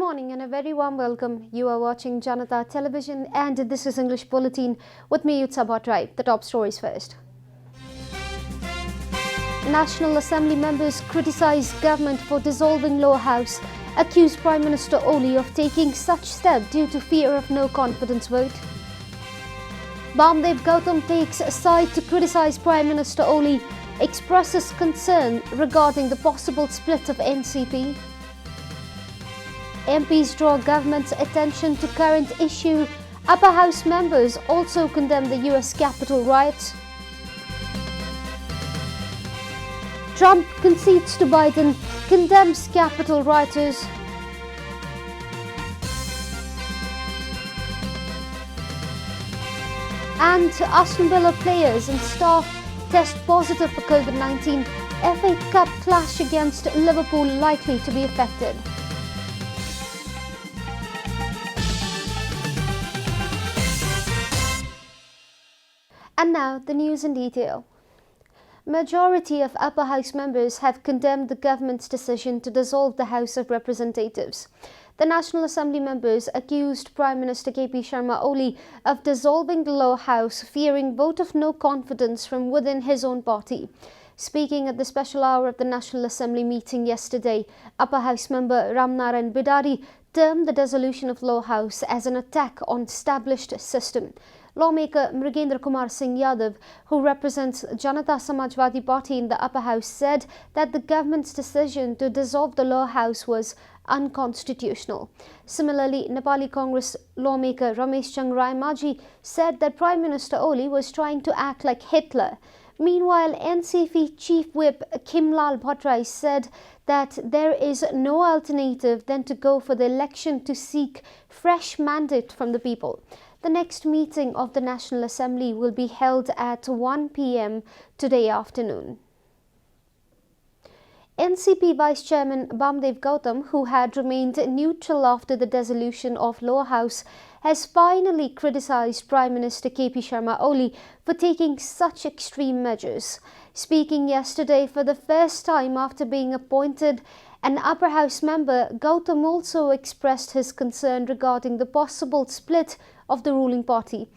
morning and a very warm welcome. You are watching Janata Television and this is English Bulletin with me, Utsabha Rai. The top stories first. National Assembly members criticise government for dissolving Law House, accuse Prime Minister Oli of taking such step due to fear of no confidence vote. Bamdev Gautam takes a side to criticise Prime Minister Oli, expresses concern regarding the possible split of NCP. MPs draw government's attention to current issue. Upper House members also condemn the US Capitol riots. Trump concedes to Biden, condemns Capitol rioters. And Aston Villa players and staff test positive for COVID-19. FA Cup clash against Liverpool likely to be affected. And now the news in detail. Majority of Upper House members have condemned the government's decision to dissolve the House of Representatives. The National Assembly members accused Prime Minister KP Sharma Oli of dissolving the Law House, fearing vote of no confidence from within his own party. Speaking at the special hour of the National Assembly meeting yesterday, Upper House member Ramnaran Bidari termed the dissolution of Law House as an attack on established system. Lawmaker Mrigendra Kumar Singh Yadav, who represents Janata Samajwadi Party in the Upper House, said that the government's decision to dissolve the Law House was unconstitutional. Similarly, Nepali Congress lawmaker Ramesh Chand Rai Maji said that Prime Minister Oli was trying to act like Hitler. Meanwhile, NCP Chief Whip Kimlal Bhattrai said that there is no alternative than to go for the election to seek fresh mandate from the people. The next meeting of the National Assembly will be held at 1 p.m. today afternoon. NCP Vice Chairman Bamdev Gautam, who had remained neutral after the dissolution of Law House, has finally criticised Prime Minister KP Sharma Oli for taking such extreme measures. Speaking yesterday for the first time after being appointed an Upper House member, Gautam also expressed his concern regarding the possible split of the ruling party.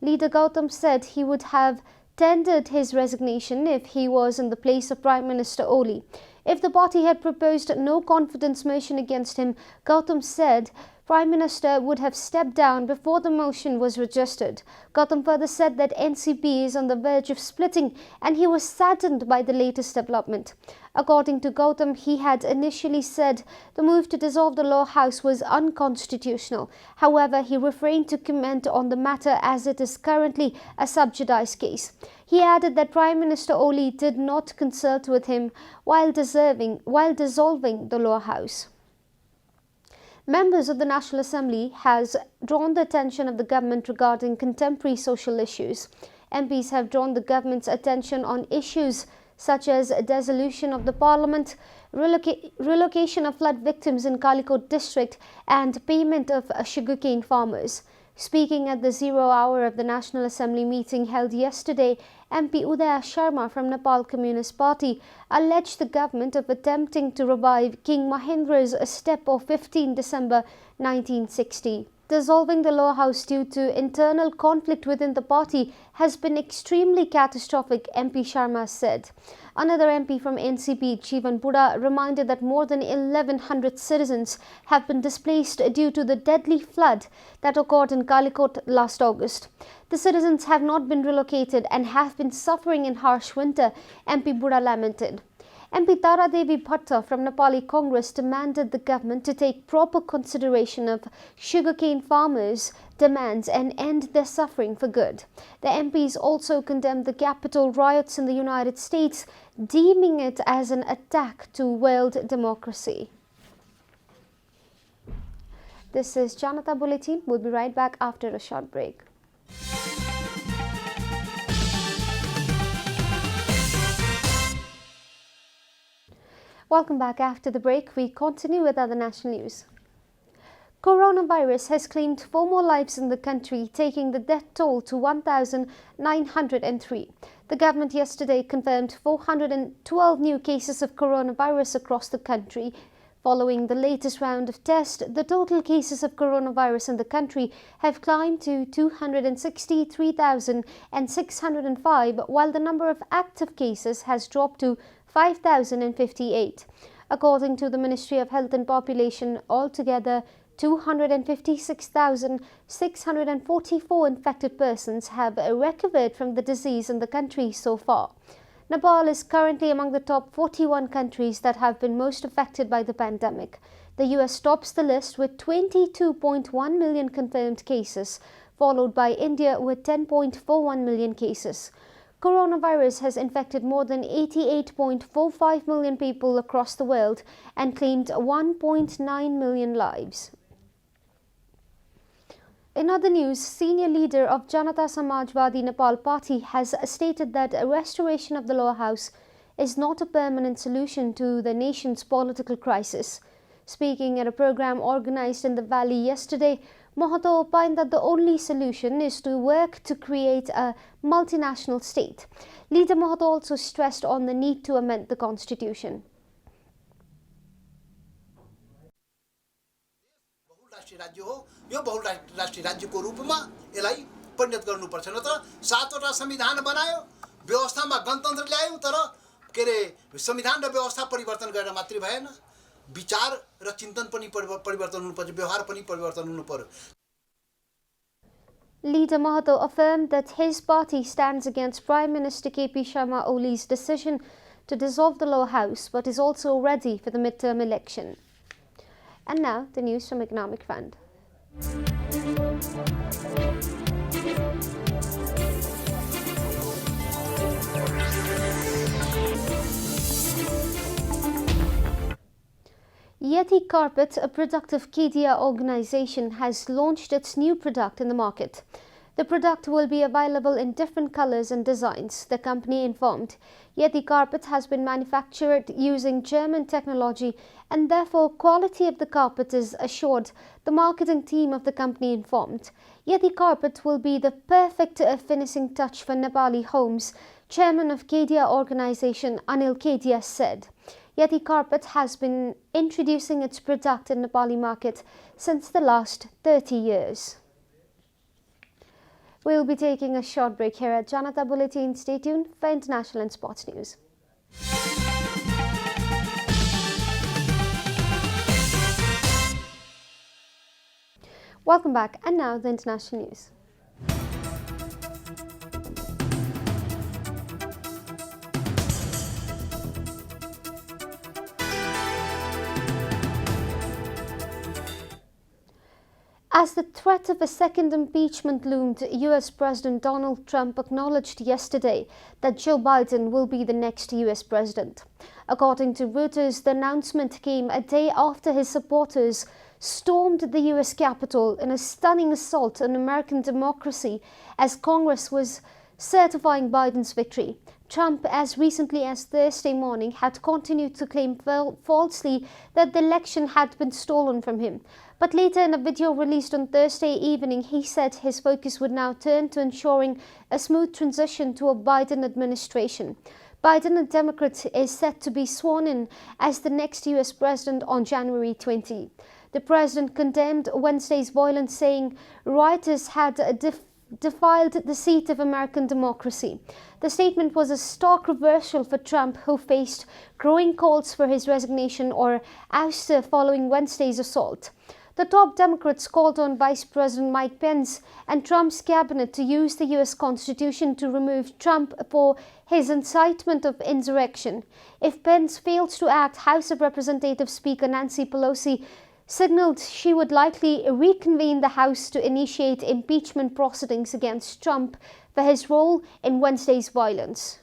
Leader Gautam said he would have tendered his resignation if he was in the place of Prime Minister Oli. If the party had proposed no confidence motion against him, Gautam said Prime Minister would have stepped down before the motion was registered. Gautam further said that NCP is on the verge of splitting and he was saddened by the latest development. According to Gautam, he had initially said the move to dissolve the Law House was unconstitutional. However, he refrained to comment on the matter as it is currently a subjudice case. He added that Prime Minister Oli did not consult with him while dissolving the Law House. Members of the National Assembly has drawn the attention of the government regarding contemporary social issues. MPs have drawn the government's attention on issues such as dissolution of the parliament, relocation of flood victims in Kalikot district and payment of sugarcane farmers. Speaking at the 0 hour of the National Assembly meeting held yesterday, MP Udaya Sharma from Nepal Communist Party alleged the government of attempting to revive King Mahendra's step of 15 December 1960. Dissolving the Law House due to internal conflict within the party has been extremely catastrophic, MP Sharma said. Another MP from NCP, Jeevan Buda, reminded that more than 1,100 citizens have been displaced due to the deadly flood that occurred in Kalikot last August. The citizens have not been relocated and have been suffering in harsh winter, MP Buda lamented. MP Tara Devi Bhatta from Nepali Congress demanded the government to take proper consideration of sugarcane farmers' demands and end their suffering for good. The MPs also condemned the Capitol riots in the United States, deeming it as an attack to world democracy. This is Janata Bulletin. We'll be right back after a short break. Welcome back after the break. We continue with other national news. Coronavirus has claimed 4 more lives in the country, taking the death toll to 1,903. The government yesterday confirmed 412 new cases of coronavirus across the country. Following the latest round of tests, the total cases of coronavirus in the country have climbed to 263,605, while the number of active cases has dropped to 5,058. According to the Ministry of Health and Population, altogether 256,644 infected persons have recovered from the disease in the country so far. Nepal is currently among the top 41 countries that have been most affected by the pandemic. The US tops the list with 22.1 million confirmed cases, followed by India with 10.41 million cases. Coronavirus has infected more than 88.45 million people across the world and claimed 1.9 million lives. In other news, senior leader of Janata Samajwadi Nepal Party has stated that a restoration of the lower house is not a permanent solution to the nation's political crisis. Speaking at a program organized in the valley yesterday, Mahato opined that the only solution is to work to create a multinational state. Leader Mahato also stressed on the need to amend the constitution. राज्य हो यो बहुराष्ट्रिय राज्यको रूपमा यसलाई परिणत गर्नुपर्छ नत्र सातवटा संविधान बनायो व्यवस्थामा गणतन्त्र ल्यायो तर के रे संविधान र व्यवस्था परिवर्तन गरेर मात्रै भएन विचार र चिन्तन पनि परिवर्तन हुनुपर्छ व्यवहार पनि परिवर्तन हुनुपर्यो. Leader Mahato affirmed that his party stands against Prime Minister KP Sharma Oli's decision to dissolve the lower house but is also ready for the midterm election. And now, the news from Economic Front. Yeti Carpet, a product of Kedia organization, has launched its new product in the market. The product will be available in different colors and designs, the company informed. Yeti Carpet has been manufactured using German technology and therefore quality of the carpet is assured, the marketing team of the company informed. Yeti Carpet will be the perfect finishing touch for Nepali homes, chairman of Kedia organization Anil Kedia said. Yeti Carpet has been introducing its product in Nepali market since the last 30 years. We'll be taking a short break here at Janata Bulletin. Stay tuned for international and sports news. Welcome back, and now the international news. As the threat of a second impeachment loomed, US President Donald Trump acknowledged yesterday that Joe Biden will be the next US president. According to Reuters, the announcement came a day after his supporters stormed the US Capitol in a stunning assault on American democracy as Congress was certifying Biden's victory. Trump, as recently as Thursday morning, had continued to claim falsely that the election had been stolen from him. But later, in a video released on Thursday evening, he said his focus would now turn to ensuring a smooth transition to a Biden administration. Biden, a Democrat, is set to be sworn in as the next US president on January 20. The president condemned Wednesday's violence, saying rioters had defiled the seat of American democracy. The statement was a stark reversal for Trump, who faced growing calls for his resignation or ouster following Wednesday's assault. The top Democrats called on Vice President Mike Pence and Trump's cabinet to use the U.S. Constitution to remove Trump for his incitement of insurrection. If Pence fails to act, House of Representatives Speaker Nancy Pelosi signaled she would likely reconvene the House to initiate impeachment proceedings against Trump for his role in Wednesday's violence.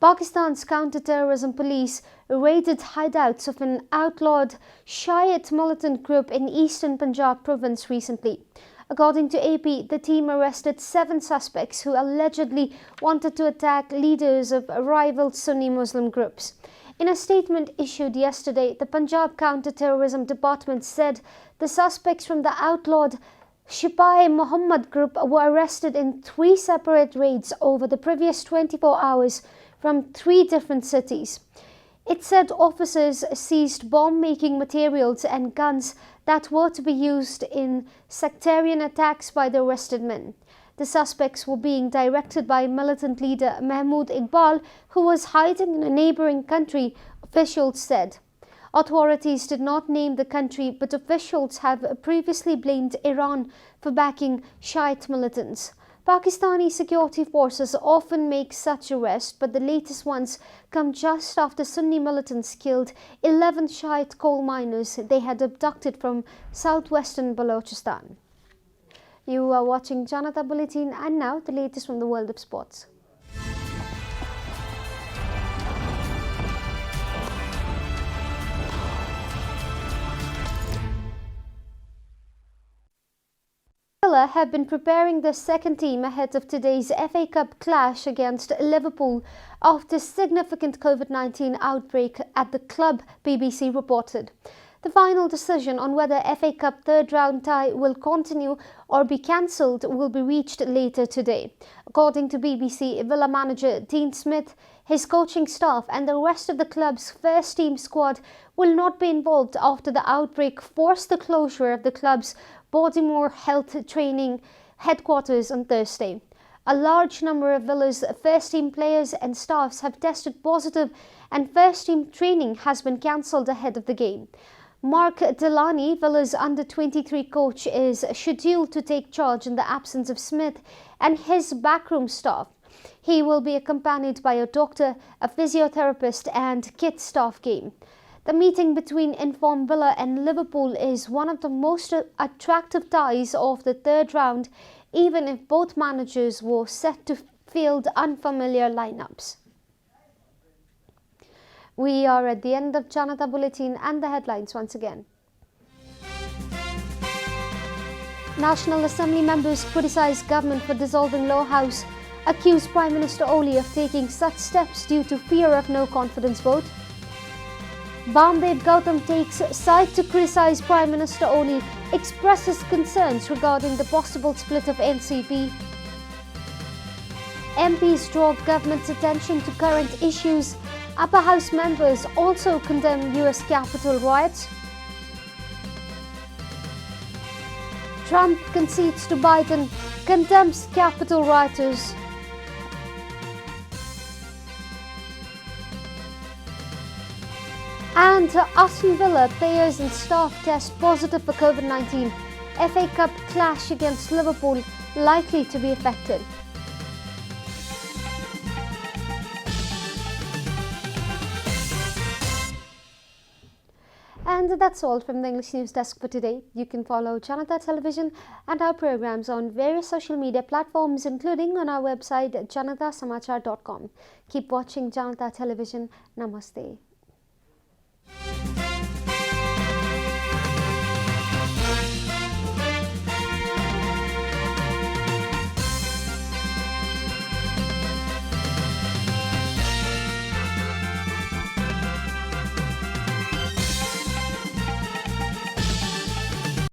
Pakistan's counter-terrorism police raided hideouts of an outlawed Shiite militant group in eastern Punjab province recently. According to AP, the team arrested 7 suspects who allegedly wanted to attack leaders of rival Sunni Muslim groups. In a statement issued yesterday, the Punjab Counter-Terrorism Department said the suspects from the outlawed Shipai Muhammad group were arrested in 3 separate raids over the previous 24 hours from 3 different cities. It said officers seized bomb-making materials and guns that were to be used in sectarian attacks by the arrested men. The suspects were being directed by militant leader Mahmoud Iqbal, who was hiding in a neighboring country, officials said. Authorities did not name the country, but officials have previously blamed Iran for backing Shiite militants. Pakistani security forces often make such arrests, but the latest ones come just after Sunni militants killed 11 Shiite coal miners they had abducted from southwestern Balochistan. You are watching Janata Bulletin, and now the latest from the world of sports. Villa have been preparing their second team ahead of today's FA Cup clash against Liverpool after significant COVID-19 outbreak at the club, BBC reported. The final decision on whether FA Cup third-round tie will continue or be cancelled will be reached later today. According to BBC, Villa manager Dean Smith, his coaching staff and the rest of the club's first-team squad will not be involved after the outbreak forced the closure of the club's Bodymore Health Training headquarters on Thursday. A large number of Villa's first-team players and staffs have tested positive, and first-team training has been cancelled ahead of the game. Mark Delaney, Villa's under-23 coach, is scheduled to take charge in the absence of Smith and his backroom staff. He will be accompanied by a doctor, a physiotherapist and kit staff game. The meeting between informed Villa and Liverpool is one of the most attractive ties of the third round, even if both managers were set to field unfamiliar lineups. We are at the end of Janata Bulletin, and the headlines once again. National Assembly members criticise government for dissolving Law House, accuse Prime Minister Oli of taking such steps due to fear of no confidence vote. Bamdev Gautam takes side to criticise Prime Minister Oli, expresses concerns regarding the possible split of NCP. MPs draw government's attention to current issues. Upper House members also condemn US Capitol riots. Trump concedes to Biden, condemns Capitol rioters. And Aston Villa players and staff test positive for COVID-19. FA Cup clash against Liverpool likely to be affected. And that's all from the English News Desk for today. You can follow Janata Television and our programs on various social media platforms, including on our website janatasamachar.com. Keep watching Janata Television. Namaste.